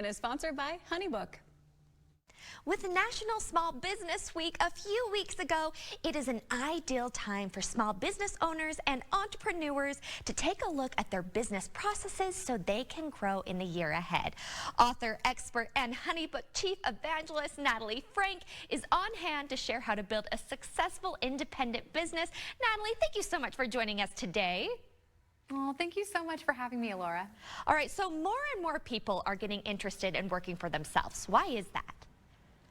Is sponsored by Honeybook. With National Small Business Week a few weeks ago, it is an ideal time for small business owners and entrepreneurs to take a look at their business processes so they can grow in the year ahead. Author, expert, and Honeybook Chief Evangelist Natalie Franke is on hand to share how to build a successful independent business. Natalie, thank you so much for joining us today. Well, thank you so much for having me, Elora. All right, so more and more people are getting interested in working for themselves. Why is that?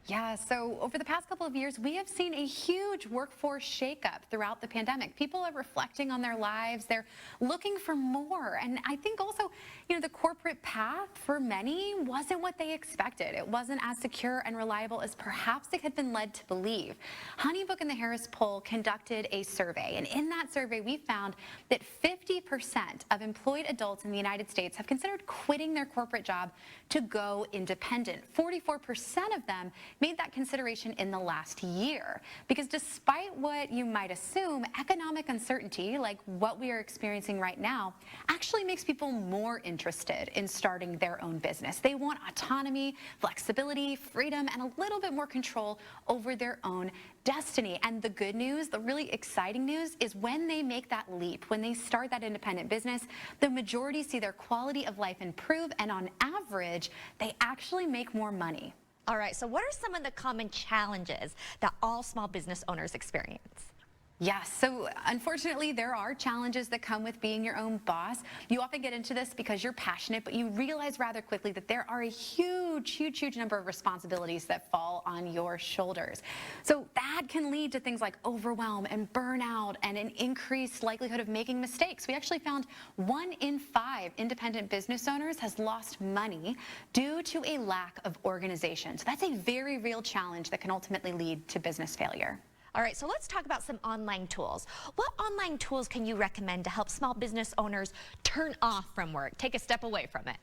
Yeah, so over the past couple of years, we have seen a huge workforce shakeup throughout the pandemic. People are reflecting on their lives. They're looking for more. And I think also, the corporate path for many wasn't what they expected. It wasn't as secure and reliable as perhaps they had been led to believe. Honeybook and the Harris Poll conducted a survey. And in that survey, we found that 50% of employed adults in the United States have considered quitting their corporate job to go independent. 44% of them made that consideration in the last year. Because despite what you might assume, economic uncertainty, like what we are experiencing right now, actually makes people more interested in starting their own business. They want autonomy, flexibility, freedom, and a little bit more control over their own destiny. And the good news, the really exciting news, is when they make that leap, when they start that independent business, the majority see their quality of life improve, and on average, they actually make more money. All right, so what are some of the common challenges that all small business owners experience? Yes, so unfortunately, there are challenges that come with being your own boss. You often get into this because you're passionate, but you realize rather quickly that there are a huge number of responsibilities that fall on your shoulders. So that can lead to things like overwhelm and burnout and an increased likelihood of making mistakes. We actually found 1 in 5 independent business owners has lost money due to a lack of organization. So that's a very real challenge that can ultimately lead to business failure. All right, so let's talk about some online tools. What online tools can you recommend to help small business owners turn off from work, take a step away from it?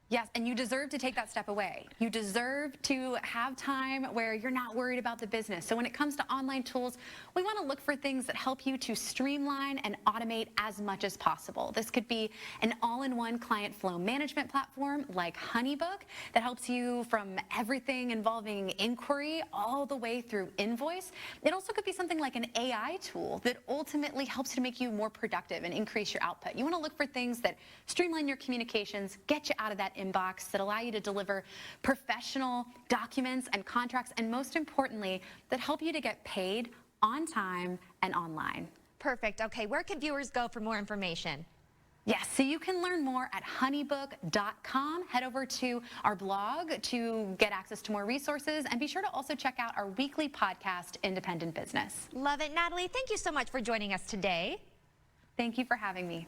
Yes, and you deserve to take that step away. You deserve to have time where you're not worried about the business. So when it comes to online tools, we want to look for things that help you to streamline and automate as much as possible. This could be an all-in-one client flow management platform like Honeybook that helps you from everything involving inquiry all the way through invoice. It also could be something like an AI tool that ultimately helps to make you more productive and increase your output. You want to look for things that streamline your communications, get you out of that inbox, that allow you to deliver professional documents and contracts, and most importantly, that help you to get paid on time and online. Perfect. Okay, where can viewers go for more information? Yes, so you can learn more at honeybook.com. Head over to our blog to get access to more resources, and be sure to also check out our weekly podcast, Independent Business. Love it. Natalie, thank you so much for joining us today. Thank you for having me.